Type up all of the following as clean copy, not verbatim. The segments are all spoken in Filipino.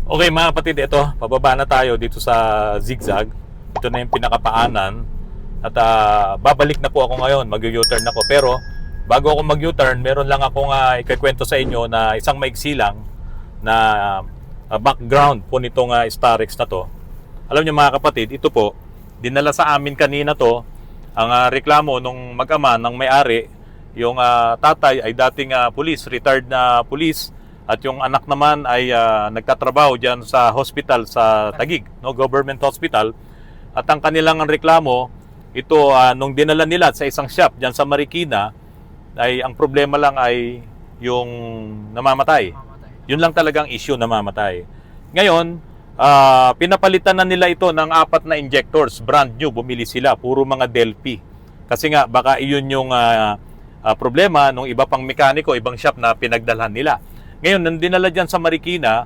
Okay mga kapatid, ito, pababa na tayo dito sa zigzag. Ito na yung pinakapaanan. At babalik na po ako ngayon, mag-U-turn ako. Pero bago ako mag-U-turn, meron lang akong ikikwento sa inyo na isang maigsi lang na background po nitong Starex na to. Alam niyo mga kapatid, ito po, dinala sa amin kanina to. Ang reklamo nung mag-ama ng may-ari, yung tatay ay dating police, retired na police. At yung anak naman ay nagtatrabaho diyan sa hospital sa Taguig, no, government hospital. At ang kanilang reklamo, ito nung dinala nila sa isang shop diyan sa Marikina, ay ang problema lang ay yung namamatay. Yun lang talagang issue, namamatay. Ngayon, pinapalitan na nila ito ng 4 na injectors, brand new, bumili sila, puro mga Delphi. Kasi nga baka iyon yung problema nung iba pang mekaniko, ibang shop na pinagdalhan nila. Ngayon, nang dinala dyan sa Marikina,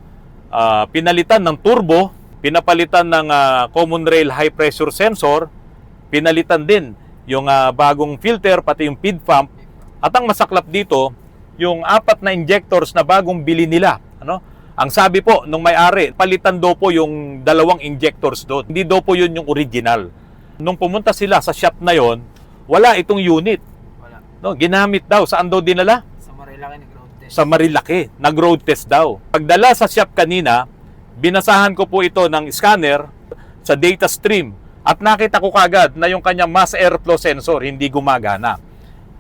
pinalitan ng turbo, pinapalitan ng common rail high pressure sensor, pinalitan din yung bagong filter, pati yung feed pump. At ang masaklap dito, yung 4 na injectors na bagong bili nila. Ano? Ang sabi po nung may-ari, palitan daw po yung 2 injectors doon. Hindi daw po yun yung original. Nung pumunta sila sa shop na yon, wala itong unit. Wala. No, ginamit daw. Saan daw dinala? Sa Marilaki nag-road test. Sa Marilaki, nag-road test daw. Pagdala sa shop kanina, binasahan ko po ito ng scanner sa data stream at nakita ko kagad na yung kanyang mass airflow sensor hindi gumagana.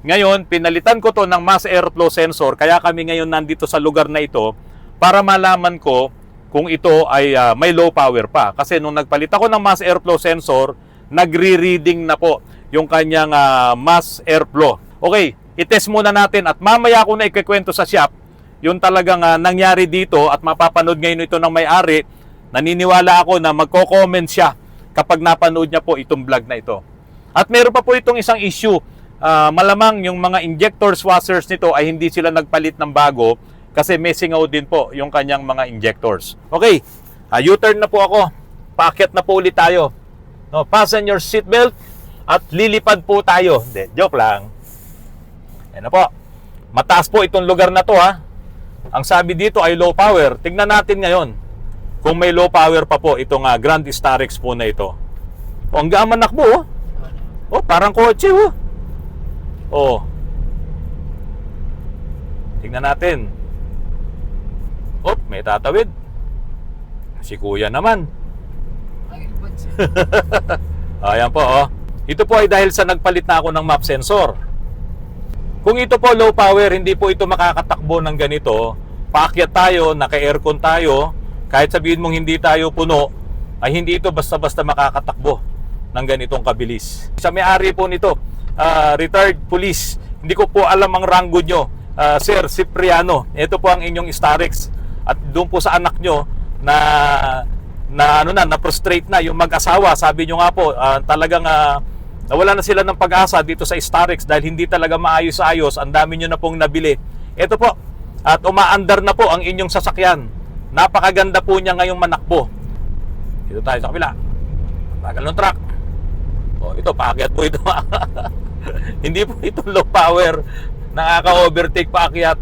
Ngayon, pinalitan ko to ng mass airflow sensor, kaya kami ngayon nandito sa lugar na ito para malaman ko kung ito ay may low power pa. Kasi nung nagpalit ako ng mass airflow sensor, nagre-reading na po yung kanyang mass airflow. Okay, i-test muna natin at mamaya ako na ikikwento sa shop yung talagang nangyari dito at mapapanood ngayon ito ng may-ari. Naniniwala ako na magko-comment siya kapag napanood niya po itong vlog na ito. At meron pa po itong isang issue. Malamang yung mga injectors, washers nito ay hindi sila nagpalit ng bago kasi may singaw din po yung kanyang mga injectors. Okay, U-turn na po ako. Paakyat na po ulit tayo. No, fasten your seatbelt at lilipad po tayo. Hindi, joke lang. Ayan na po. Mataas po itong lugar na to ha. Ang sabi dito ay low power. Tingnan natin ngayon kung may low power pa po itong Grand Starex po na ito. O, ang gaman nakbo oh. Oh, parang kotse oh. Oh. Tingnan natin. Oh, may tatawid. Si kuya naman. Ayan po oh. Ito po ay dahil sa nagpalit na ako ng map sensor. Kung ito po low power, hindi po ito makakatakbo ng ganito. Paakyat tayo, naka-aircon tayo. Kahit sabihin mong hindi tayo puno, ay hindi ito basta-basta makakatakbo ng ganitong kabilis. Sa may-ari po nito, retired police. Hindi ko po alam ang ranggo nyo, Sir Cipriano. Ito po ang inyong Starex. At doon po sa anak nyo na prostrate na yung mag-asawa. Sabi nyo nga po, talagang nawala na sila ng pag-asa dito sa Starex dahil hindi talaga maayos-ayos. Ang dami nyo na pong nabili. Ito po, at umaandar na po ang inyong sasakyan. Napakaganda po niya ngayong manakbo. Dito tayo sa kabila. Bagal ng truck. O, ito, paakyat po ito. Hindi po ito low power. Nakaka-overtake paakyat.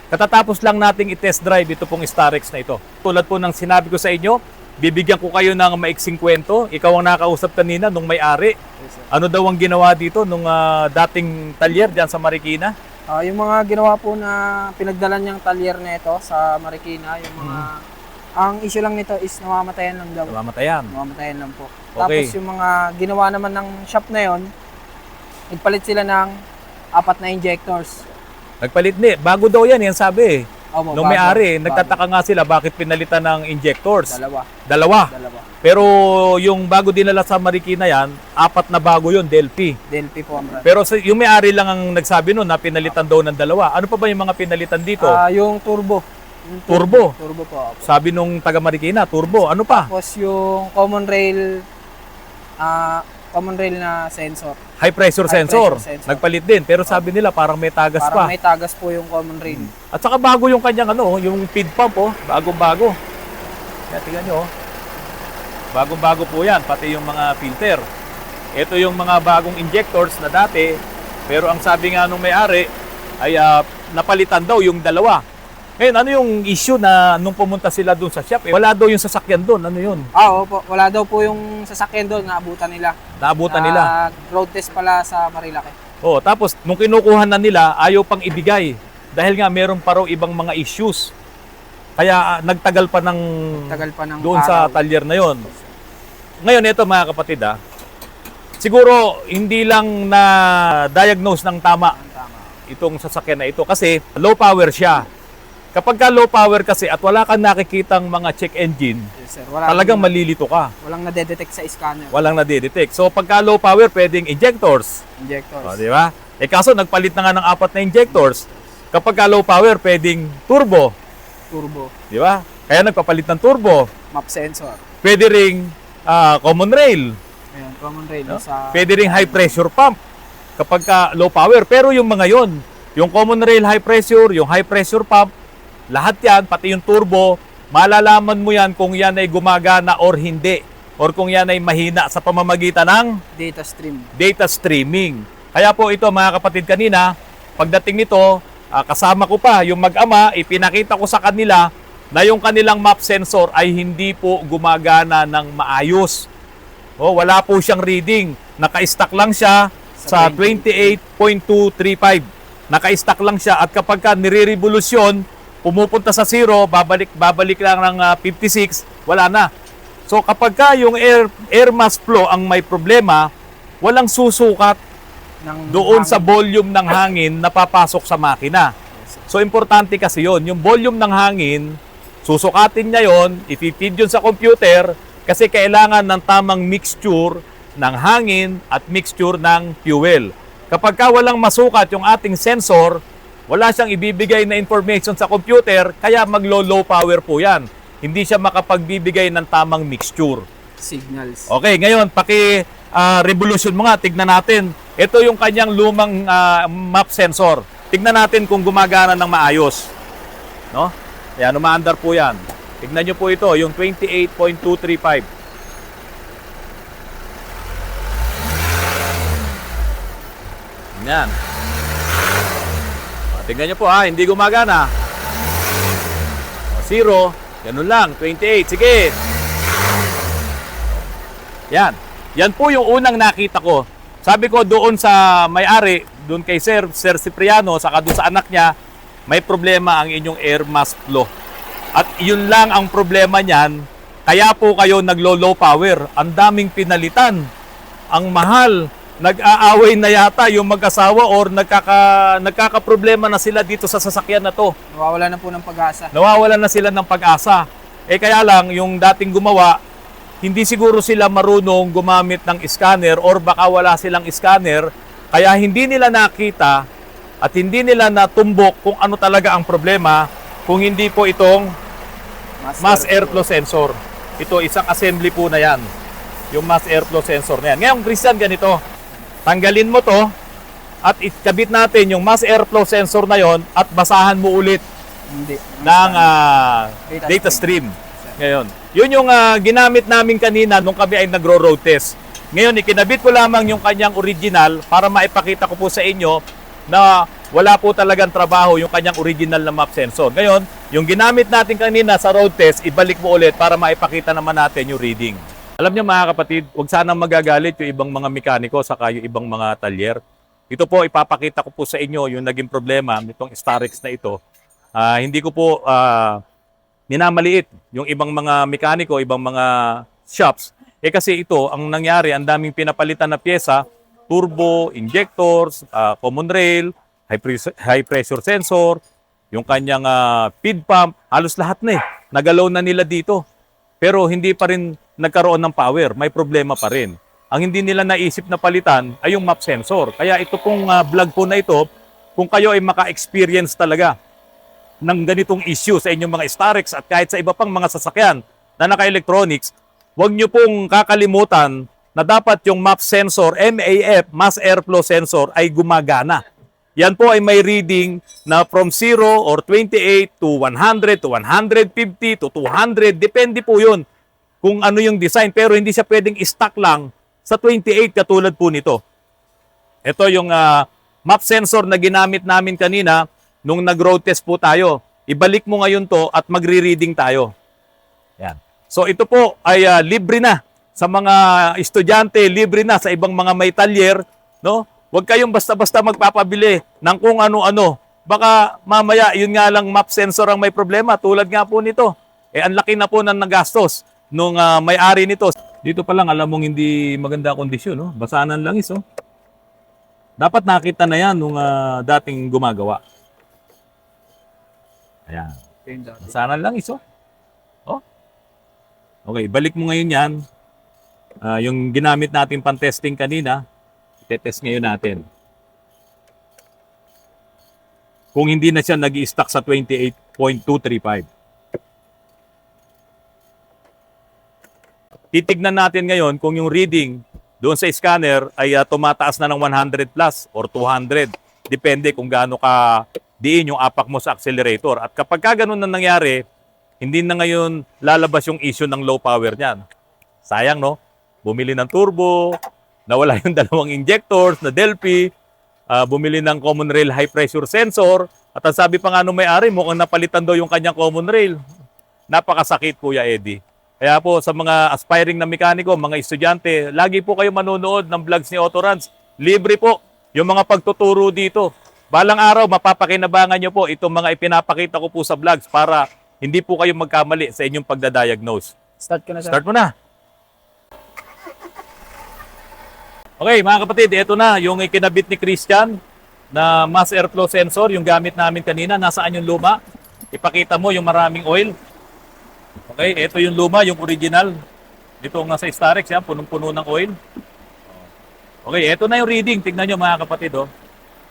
Katatapos lang nating i-test drive ito pong Starex na ito. Tulad po ng sinabi ko sa inyo, bibigyan ko kayo ng maiksing kwento. Ikaw ang nakausap kanina nung may-ari. Yes, Ano daw ang ginawa dito nung dating talyer dyan sa Marikina? yung mga ginawa po na pinagdalan niyang talyer na ito sa Marikina, yung mga ang issue lang nito is namamatayan lang daw. Namamatayan. Namamatayan lang po. Okay. Tapos yung mga ginawa naman ng shop na yon, nagpalit sila ng 4 na injectors. Nagpalit ni. Bago daw yan sabi eh. Opo, Nung may-ari, bago. nagtataka nga sila bakit pinalitan ng injectors. Dalawa. Dalawa. Pero yung bago dinala sa Marikina yan, 4 na bago yun, Delphi. Delphi po ang brand. Pero yung may-ari lang ang nagsabi nun na pinalitan daw ng 2. Ano pa ba yung mga pinalitan dito? Yung turbo. Yung Turbo? Turbo po. Opo. Sabi nung taga Marikina, turbo. Ano pa? Tapos yung common rail na sensor. High pressure High sensor. pressure sensor. Nagpalit din. Pero sabi nila parang may tagas Parang pa. may tagas po yung common rail. At saka bago yung kanyang yung feed pump bagong-bago. Yan, tingnan nyo. Bagong-bago po yan, pati yung mga filter. Ito yung mga bagong injectors na dati, pero ang sabi nga nung may-ari ay napalitan daw yung 2. Ngayon, ano yung issue na nung pumunta sila doon sa shop? Wala daw yung sasakyan doon. Ano yun? Opo. Wala daw po yung sasakyan doon, naabutan nila. Naabutan nila. Road test pala sa Marilaki. Oh, tapos nung kinukuha na nila, ayaw pang ibigay. Dahil nga meron pa raw ibang mga issues. Kaya nagtagal pa ng Tagal pa ng doon sa araw. talyer na yon. Ngayon, ito mga kapatid, siguro hindi lang na diagnose ng tama Tama. itong sasakyan na ito kasi low power siya. Kapag ka low power kasi at wala kang nakikitang mga check engine, Yes, sir. talagang malilito ka. Walang nadedetect sa scanner. Walang nadidetect. So pagka low power, pwedeng injectors. Injectors. O, di ba? Kaso nagpalit na nga ng 4 na injectors. Kapag ka low power, pwedeng turbo. Turbo. Di ba? Kaya nagpapalit ng turbo. Map sensor. Pwede ring common rail. Ayan, common rail No? sa... Pwede ring high pressure pump kapag ka low power. Pero yung mga yon, yung common rail high pressure, yung high pressure pump, lahat yan, pati yung turbo, malalaman mo yan kung yan ay gumagana or hindi. Or kung yan ay mahina sa pamamagitan ng Data stream. data streaming. Kaya po ito mga kapatid kanina, pagdating nito, kasama ko pa yung mag-ama, ipinakita ko sa kanila na yung kanilang map sensor ay hindi po gumagana ng maayos. Wala po siyang reading. Naka-stack lang siya sa 28.235. Naka-stack lang siya at kapag ka nire-revolusyon, pumupunta sa 0, babalik lang ng 56, wala na. So kapag ka yung air mass flow ang may problema, walang susukat doon sa volume ng hangin na papasok sa makina. So importante kasi yon, yung volume ng hangin, susukatin niya yon, ipipid yun sa computer kasi kailangan ng tamang mixture ng hangin at mixture ng fuel. Kapag ka walang masukat yung ating sensor, wala siyang ibibigay na information sa computer, kaya maglo-low power po yan. Hindi siya makapagbibigay ng tamang mixture. Signals. Okay, ngayon, revolution mo nga, tignan natin. Ito yung kanyang lumang map sensor. Tignan natin kung gumagana ng maayos. No? Ayan, umaandar po yan. Tignan nyo po ito, yung 28.235. Yan. Tignan nyo po hindi gumagana. 0, ganun lang, 28, sige. Yan. Yan po yung unang nakita ko. Sabi ko doon sa may-ari, doon kay Sir Cipriano, saka doon sa anak niya, may problema ang inyong air mass flow. At yun lang ang problema niyan, kaya po kayo naglo-low power. Ang daming pinalitan. Ang mahal. Nag-aaway na yata yung mag-asawa or nagkakaproblema na sila dito sa sasakyan na to. Nawawala na po ng pag-asa. Nawawalan na sila ng pag-asa. Kaya lang, yung dating gumawa, hindi siguro sila marunong gumamit ng scanner or baka wala silang scanner, kaya hindi nila nakita at hindi nila natumbok kung ano talaga ang problema kung hindi po itong mass airflow sensor. Ito, isang assembly po na yan. Yung mass airflow sensor na yan. Ngayon, Christian, ganito. Tanggalin mo to at ikabit natin yung mass airflow sensor na yon at basahan mo ulit Hindi. ng data stream. Ngayon, yun yung ginamit namin kanina nung kami ay nagro-road test. Ngayon, ikinabit ko lamang yung kanyang original para maipakita ko po sa inyo na wala po talagang trabaho yung kanyang original na map sensor. Ngayon, yung ginamit natin kanina sa road test, ibalik mo ulit para maipakita naman natin yung reading. Alam niyo mga kapatid, huwag sanang magagalit yung ibang mga mekaniko saka yung ibang mga talyer. Ito po, ipapakita ko po sa inyo yung naging problema nitong Starex na ito. Hindi ko po minamaliit yung ibang mga mekaniko, ibang mga shops. Kasi ito, ang nangyari, ang daming pinapalitan na pyesa, turbo, injectors, common rail, high pressure sensor, yung kanyang feed pump, halos lahat na nagalaw na nila dito. Pero hindi pa rin nagkaroon ng power, may problema pa rin. Ang hindi nila naisip na palitan ay yung map sensor. Kaya ito pong vlog po na ito, kung kayo ay maka-experience talaga ng ganitong issue sa inyong mga Starex at kahit sa iba pang mga sasakyan na naka-electronics, huwag nyo pong kakalimutan na dapat yung map sensor, MAF, mass airflow sensor, ay gumagana. Yan po ay may reading na from 0 or 28 to 100 to 150 to 200. Depende po yun kung ano yung design. Pero hindi siya pwedeng stock lang sa 28 katulad po nito. Ito yung map sensor na ginamit namin kanina nung nag-road test po tayo. ibalik mo ngayon to at magre-reading tayo. Yan. So ito po ay libre na sa mga estudyante, libre na sa ibang mga may talyer, no? Huwag kayong basta-basta magpapabili ng kung ano-ano. Baka mamaya, yun nga lang map sensor ang may problema. Tulad nga po nito. Ang laki na po ng nagastos nung may-ari nito. Dito pa lang, alam mong hindi maganda kondisyon, no? Basahan lang is, oh. Dapat nakita na yan nung dating gumagawa. Ayan. Basahan lang is, oh. Oh. Okay, balik mo ngayon yan. Yung ginamit natin pan-testing kanina, itetest ngayon natin. Kung hindi na siya nag-i-stuck sa 28.235. Titignan natin ngayon kung yung reading doon sa scanner ay tumataas na ng 100 plus or 200. Depende kung gaano ka diin yung apak mo sa accelerator. At kapag ka ganun na nangyari, hindi na ngayon lalabas yung issue ng low power niyan. Sayang, no? Bumili ng turbo, nawala yung dalawang injectors na Delphi, bumili ng common rail high pressure sensor, at ang sabi pa nga nung may-ari, mukhang napalitan daw yung kanyang common rail. Napakasakit, Kuya Eddie. Kaya po sa mga aspiring na mekaniko, mga estudyante, lagi po kayo manonood ng vlogs ni Autorans. Libre po yung mga pagtuturo dito. Balang araw, mapapakinabangan nyo po itong mga ipinapakita ko po sa vlogs para hindi po kayo magkamali sa inyong pagdadiagnose. Start ko na, sir. Start mo na. Okay, mga kapatid, ito na yung ikinabit ni Christian na mass airflow sensor, yung gamit namin kanina. Nasaan yung luma? Ipakita mo yung maraming oil. Okay, ito yung luma, yung original. Dito nga sa Starex, yan, punong-puno ng oil. Okay, ito na yung reading. Tignan nyo mga kapatid. Oh.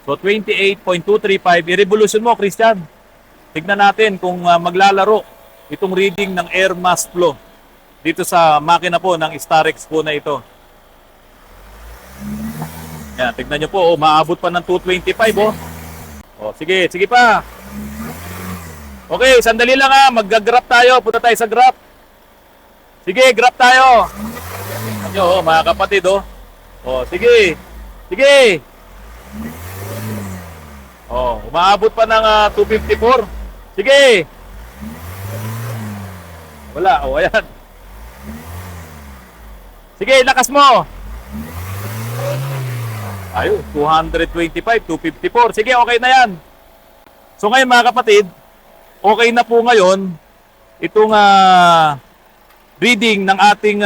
So, 28.235. I-revolution mo, Christian. Tignan natin kung maglalaro itong reading ng air mass flow dito sa makina po ng Starex po na ito. Yan, tignan nyo po, oh, maabot pa ng 225, oh. Oh, sige, sige pa. Okay, sandali lang mag-graph tayo. Punta tayo sa graph. Sige, graph tayo. Tignan nyo, oh, mga kapatid, oh. Oh, sige. Sige. Oh, umaabot pa ng 254. Sige. Wala, oh, ayan. Sige, lakas mo. Ayun, 225, 254. Sige, okay na yan. So ngayon mga kapatid, okay na po ngayon itong reading ng ating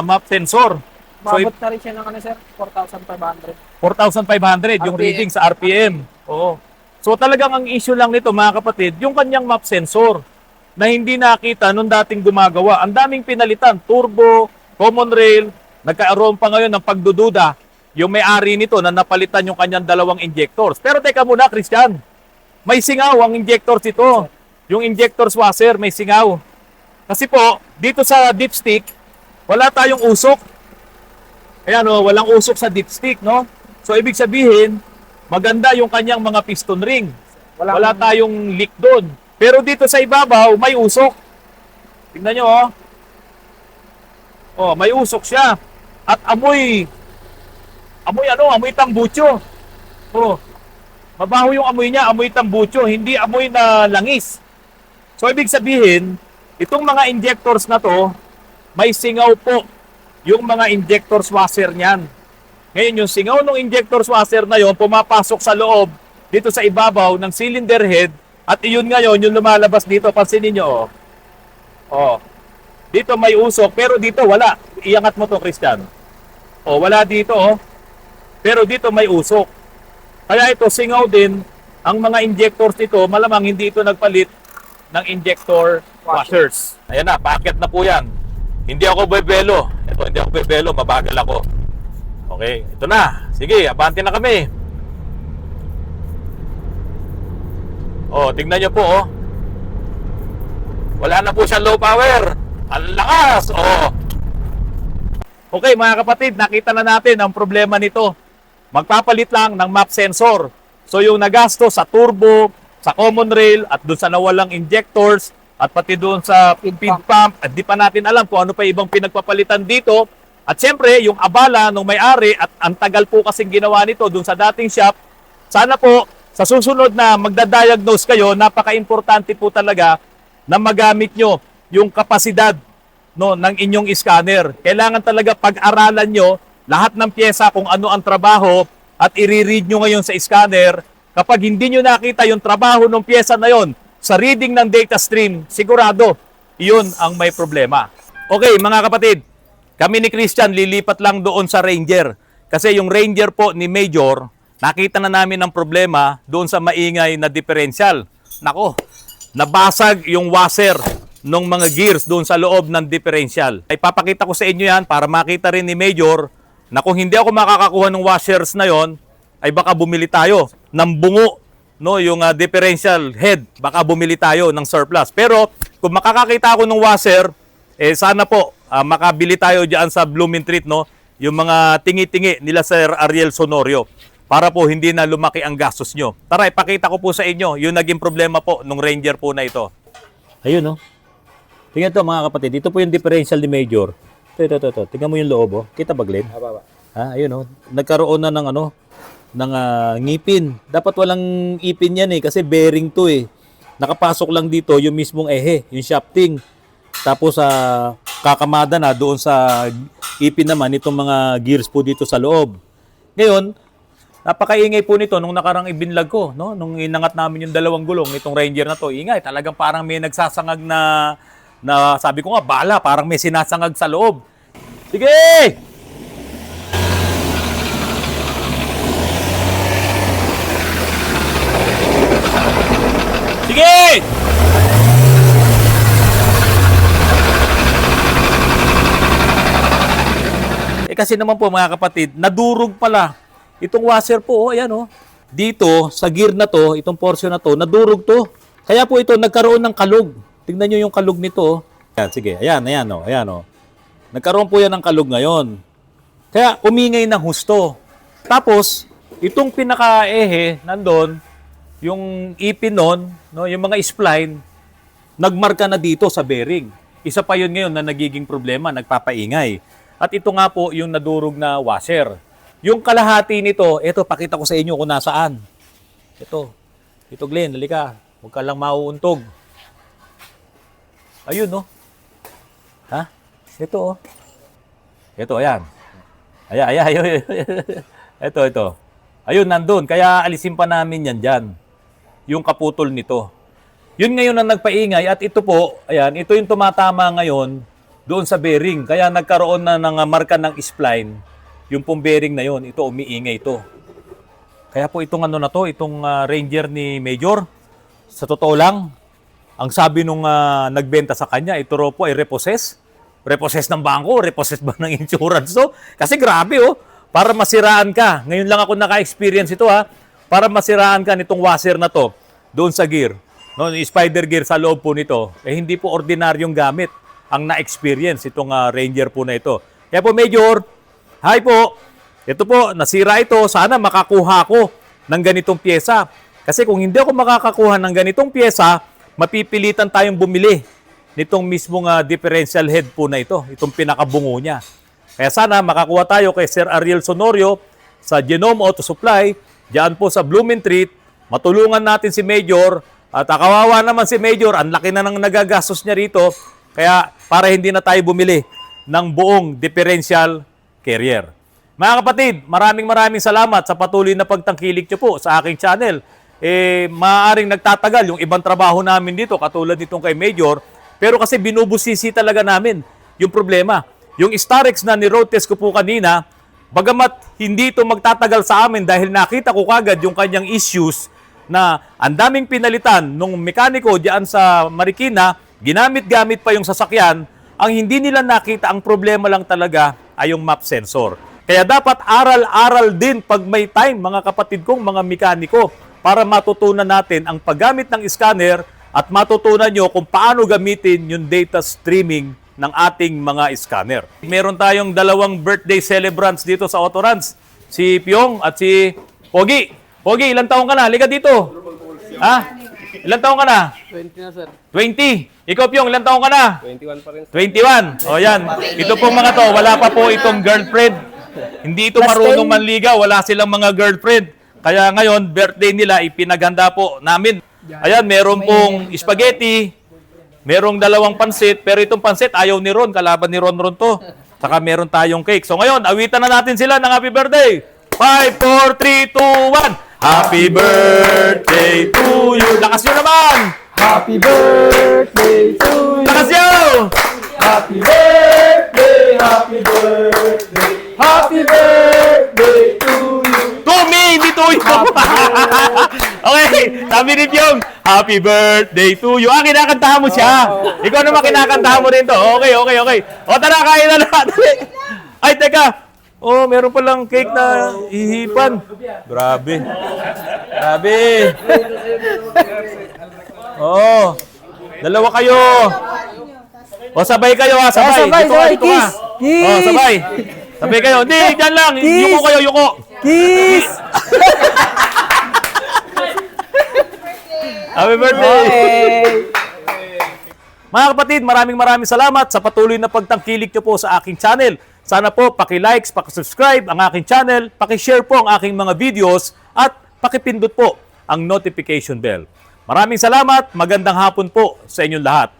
map sensor. So, Maabot na rin siya ng sir? 4,500. 4,500 yung RPM. reading sa RPM. Oo. So talagang ang issue lang nito mga kapatid, yung kanyang map sensor na hindi nakita nung dating gumagawa. Ang daming pinalitan, turbo, common rail, nagkaroon pa ngayon ng pagdududa yung may-ari nito na napalitan yung kanyang dalawang injectors. Pero teka muna, Christian, may singaw ang injectors ito. Yung injectors washer, may singaw. Kasi po, dito sa dipstick, wala tayong usok. Ayan, oh, walang usok sa dipstick, no? So, ibig sabihin, maganda yung kanyang mga piston ring. Wala tayong leak doon. Pero dito sa ibabaw, may usok. Tingnan nyo, oh. Oh, may usok siya. At amoy tambucho. Oh. Mabaho yung amoy niya, amoy tambucho, hindi amoy na langis. So ibig sabihin, itong mga injectors na to, may singaw po yung mga injectors washer niyan. Ngayon yung singaw ng injectors washer na yon pumapasok sa loob dito sa ibabaw ng cylinder head at iyon ngayon yung lumalabas dito, pansinin niyo, oh. Oh. Dito may usok pero dito wala. Iangat mo to, Christian. Oh, wala dito, oh. Pero dito may usok. Kaya ito, singaw din, ang mga injectors nito, malamang hindi ito nagpalit ng injector washers. Ayan na, paakyat na po yan. Hindi ako bebelo. Ito, hindi ako bebelo, mabagal ako. Okay, ito na. Sige, abante na kami. Oh, tingnan nyo po, oh. Wala na po siyang low power. Ang lakas, oh. Okay, mga kapatid, nakita na natin ang problema nito. Magpapalit lang ng map sensor. So yung nagasto sa turbo, sa common rail, at doon sa nawalang injectors, at pati doon sa feed pump, at di pa natin alam kung ano pa ibang pinagpapalitan dito. At siyempre, yung abala ng may-ari, at ang tagal po kasing ginawa nito doon sa dating shop, sana po sa susunod na magda-diagnose kayo, napaka-importante po talaga na magamit nyo yung kapasidad no, ng inyong scanner. Kailangan talaga pag-aralan nyo lahat ng pyesa kung ano ang trabaho at i-read nyo ngayon sa scanner. Kapag hindi nyo nakita yung trabaho ng pyesa na yon sa reading ng data stream, sigurado, iyon ang may problema. Okay, mga kapatid, kami ni Christian lilipat lang doon sa Ranger. Kasi yung Ranger po ni Major, nakita na namin ang problema doon sa maingay na differential. Nako, nabasag yung washer ng mga gears doon sa loob ng differential. Ay papakita ko sa inyo yan para makita rin ni Major na kung hindi ako makakakuha ng washers na yon, ay baka bumili tayo ng bungo, no, yung differential head, baka bumili tayo ng surplus. Pero kung makakakita ako ng washer, sana po makabili tayo diyan sa Blooming Treat, no, yung mga tingi-tingi nila Sir Ariel Sonorio para po hindi na lumaki ang gastos nyo. Tara, ipakita ko po sa inyo yung naging problema po nung Ranger po na ito. Ayun, no. Tingnan to mga kapatid, ito po yung differential ni Major. Ito. Tingnan mo yung loob, oh. Kita ba, Glenn? Ha, ayun, oh. Nagkaroon na ng ngipin. Dapat walang ipin yan kasi bearing to eh. Nakapasok lang dito yung mismong ehe, yung shafting. Tapos kakamada na doon sa ipin naman itong mga gears po dito sa loob. Ngayon, napakaingay po nito nung nakarang ibinlag ko, no? Nung inangat namin yung dalawang gulong nitong Ranger na to. Ingay, talagang parang may nagsasangag na sabi ko nga, bala, parang may sinasangag sa loob. Sige! Sige! Kasi naman po mga kapatid, nadurog pala. Itong washer po, ayan oh. Dito, sa gear na to, itong portion na to, nadurog to. Kaya po ito, nagkaroon ng kalug. Tingnan nyo yung kalug nito. Oh. Ayan, sige, ayan oh. Nagkaroon po yan ng kalug ngayon. Kaya umingay ng husto. Tapos, itong pinaka-ehe, nandun, yung ipin nun, no, yung mga spline, nagmarka na dito sa bearing. Isa pa yun ngayon na nagiging problema, nagpapaingay. At ito nga po yung nadurog na washer. Yung kalahati nito, ito, pakita ko sa inyo kung nasaan. Ito Glenn, halika. Huwag ka lang mauuntog. Ayun, no? Ha? Ito, oh. Ito, ayan. Ayan. Ito. Ayun, nandun. Kaya alisin pa namin yan dyan. Yung kaputol nito. Yun ngayon ang nagpaingay. At ito po, ayan, ito yung tumatama ngayon doon sa bearing. Kaya nagkaroon na ng marka ng spline. Yung pong bearing na yun, ito umiingay ito. Kaya po itong itong Ranger ni Major, sa totoo lang, ang sabi nung nagbenta sa kanya, ito raw po ay repossess. Repossess ng bangko, repossess ba ng insurance to? Kasi grabe oh, para masiraan ka. Ngayon lang ako naka-experience ito para masiraan ka nitong washer na to doon sa gear. No, spider gear sa loob po nito, hindi po ordinaryong gamit ang na-experience itong Ranger po na ito. Kaya po Major, hi po. Ito po, nasira ito. Sana makakuha ko ng ganitong pyesa. Kasi kung hindi ako makakakuha ng ganitong pyesa, mapipilitan tayong bumili nitong mismong differential head po na ito. Itong pinakabungo niya. Kaya sana makakuha tayo kay Sir Ariel Sonorio sa Genome Auto Supply. Diyan po sa Blooming Treat. Matulungan natin si Major. At kawawa naman si Major. Ang laki na ng nagagastos niya rito. Kaya para hindi na tayo bumili ng buong differential carrier. Mga kapatid, maraming salamat sa patuloy na pagtangkilik nyo po sa aking channel. Maaaring nagtatagal yung ibang trabaho namin dito, katulad nitong kay Major, pero kasi binubusisi talaga namin yung problema. Yung Starex na ni-road test ko po kanina, bagamat hindi ito magtatagal sa amin dahil nakita ko kagad yung kanyang issues na ang daming pinalitan nung mekaniko diyan sa Marikina, ginamit-gamit pa yung sasakyan, ang hindi nila nakita, ang problema lang talaga ay yung map sensor. Kaya dapat aral-aral din pag may time, mga kapatid kong mga mekaniko, para matutunan natin ang paggamit ng scanner at matutunan nyo kung paano gamitin yung data streaming ng ating mga scanner. Meron tayong dalawang birthday celebrants dito sa Autorans, si Pyong at si Pogi. Pogi, ilang taong ka na? Halika dito. Ha? Ilang taong ka na? 20 na, sir. 20. Ikaw, Pyong, ilang taong ka na? 21 pa rin. 21. O yan. Ito pong mga to, wala pa po itong girlfriend. Hindi ito marunong manligaw. Wala silang mga girlfriend. Kaya ngayon, birthday nila, ipinaghanda po namin. Ayan, meron pong spaghetti, merong 2 pansit, pero itong pansit ayaw ni Ron, kalaban ni Ron to. Saka meron tayong cake. So ngayon, awitan na natin sila ng happy birthday. 5, 4, 3, 2, 1. Happy birthday to you. Lakas nyo naman. Happy birthday to you. Lakas nyo. Happy birthday, happy birthday, happy birthday to you. To me, hindi to you. Okay, sabi ni Pyong, happy birthday to you. Kinakantahan mo siya. Ikaw naman kinakantahan mo rin to. Okay. O tara, kain na natin. Ay, teka. Oh, meron palang cake na ihipan. Grabe. Oh, 2 kayo. O, sabay kayo ha, sabay. Sabay, Dito ka. kiss. Kiss. Oh, sabay. Sabay kayo. Hindi, dyan lang. Kiss. Yuko kayo, yuko. Kiss! Happy birthday. Hey! Mga kapatid, maraming salamat sa patuloy na pagtangkilik nyo po sa aking channel. Sana po paki-likes, paki-subscribe ang aking channel, paki-share po ang aking mga videos at paki-pindot po ang notification bell. Maraming salamat, magandang hapon po sa inyong lahat.